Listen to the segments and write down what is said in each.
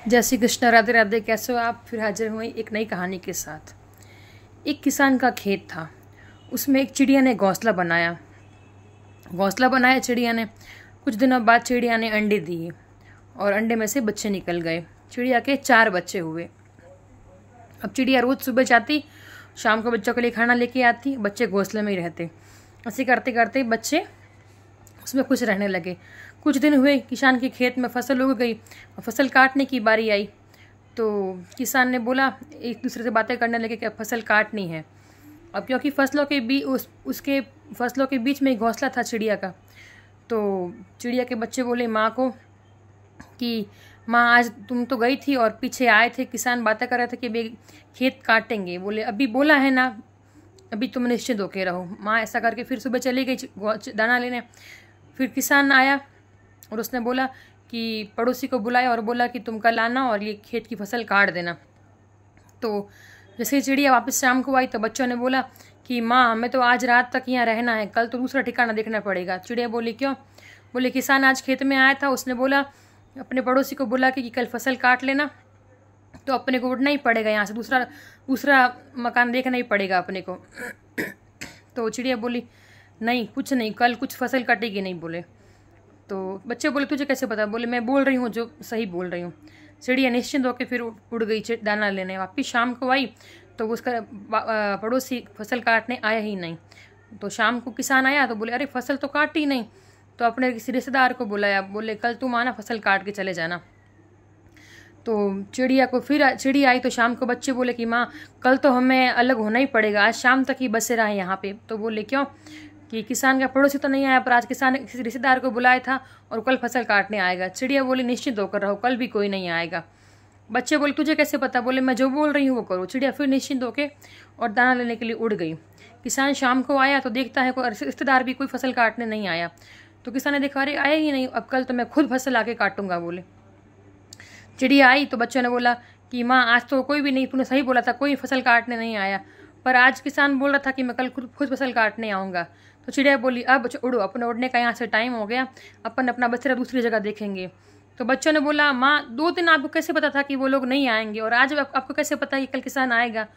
जय श्री कृष्ण। राधे राधे। कैसे हो आप? फिर हाजिर हुई एक नई कहानी के साथ। एक किसान का खेत था, उसमें एक चिड़िया ने घोंसला बनाया चिड़िया ने। कुछ दिनों बाद चिड़िया ने अंडे दिए और अंडे में से बच्चे निकल गए। चिड़िया के 4 बच्चे हुए। अब चिड़िया रोज़ सुबह जाती, शाम को बच्चों के लिए खाना लेके आती, बच्चे घोंसले में ही रहते। ऐसे करते करते बच्चे उसमें खुश रहने लगे। कुछ दिन हुए, किसान के खेत में फसल उग गई और फसल काटने की बारी आई। तो किसान ने बोला, एक दूसरे से बातें करने लगे कि फसल काटनी है। अब क्योंकि उसके फसलों के बीच में एक घोंसला था चिड़िया का, तो चिड़िया के बच्चे बोले माँ को कि माँ, आज तुम तो गई थी और पीछे आए थे, किसान बातें कर रहे थे कि वे खेत काटेंगे। बोले अभी बोला है ना, अभी तुम निश्चिंत होके रहो। माँ ऐसा करके फिर सुबह चली गई दाना लेने। फिर किसान आया और उसने बोला कि पड़ोसी को बुलाया और बोला कि तुम कल आना और ये खेत की फसल काट देना। तो जैसे ही चिड़िया वापस शाम को आई तो बच्चों ने बोला कि माँ, हमें तो आज रात तक यहाँ रहना है, कल तो दूसरा ठिकाना देखना पड़ेगा। चिड़िया बोली क्यों? बोले किसान आज खेत में आया था, उसने बोला अपने पड़ोसी को बोला कि कल फसल काट लेना, तो अपने को उठना ही पड़ेगा यहाँ से, दूसरा मकान देखना ही पड़ेगा अपने को। तो चिड़िया बोली नहीं, कुछ नहीं, कल कुछ फसल कटेगी नहीं। बोले तो बच्चे बोले तुझे कैसे पता? बोले मैं बोल रही हूँ जो सही बोल रही हूँ। चिड़िया निश्चिंत होकर फिर उड़ गई दाना लेने। वापिस शाम को आई तो उसका पड़ोसी फसल काटने आया ही नहीं। तो शाम को किसान आया तो बोले अरे फसल तो काटी नहीं। तो अपने किसी रिश्तेदार को बुलाया, बोले कल तुम आना, फसल काट के चले जाना। तो चिड़िया आई तो शाम को बच्चे बोले कि माँ, कल तो हमें अलग होना ही पड़ेगा, आज शाम तक ही बसे रहे यहाँ पे। तो बोले क्यों? कि किसान का पड़ोसी तो नहीं आया, पर आज किसान ने किसी रिश्तेदार को बुलाया था और कल फसल काटने आएगा। चिड़िया बोली निश्चिंत होकर रहो, कल भी कोई नहीं आएगा। बच्चे बोले तुझे कैसे पता? बोले मैं जो बोल रही हूँ वो करो। चिड़िया फिर निश्चिंत होकर और दाना लेने के लिए उड़ गई। किसान शाम को आया तो देखता है कोई रिश्तेदार भी कोई फसल काटने नहीं आया। तो किसान ने देखा अरे आया ही नहीं, अब कल तो मैं खुद फसल आके काटूंगा। बोले चिड़िया आई तो बच्चों ने बोला कि माँ, आज तो कोई भी नहीं, तूने सही बोला था, कोई फसल काटने नहीं आया, पर आज किसान बोल रहा था कि मैं कल खुद फसल काटने आऊँगा। तो चिड़िया बोली अब उड़ो, अपने उड़ने का यहाँ से टाइम हो गया, अपन अपना बसेरा दूसरी जगह देखेंगे। तो बच्चों ने बोला माँ, 2 दिन आपको कैसे पता था कि वो लोग नहीं आएंगे, और आज आपको कैसे पता कि कल किसान आएगा?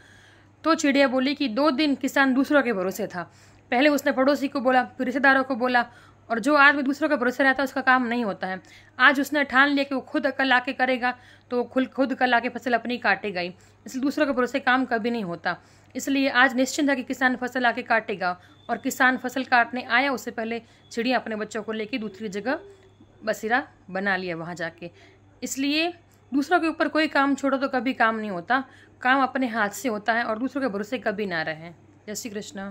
तो चिड़िया बोली कि 2 दिन किसान दूसरों के भरोसे था। पहले उसने पड़ोसी को बोला, फिर रिश्तेदारों को बोला, और जो आदमी दूसरों के भरोसे रहता है उसका काम नहीं होता है। आज उसने ठान लिया कि वो खुद कल आके करेगा, तो खुद कल आके फसल अपनी काटेगा ही। इसलिए दूसरों के भरोसे काम कभी नहीं होता। इसलिए आज निश्चिंत है कि किसान फसल आके काटेगा। और किसान फसल काटने आया, उससे पहले चिड़िया अपने बच्चों को लेके दूसरी जगह बसेरा बना लिया वहाँ जाके। इसलिए दूसरों के ऊपर कोई काम छोड़ो तो कभी काम नहीं होता, काम अपने हाथ से होता है, और दूसरों के भरोसे कभी ना रहें। जय श्री कृष्ण।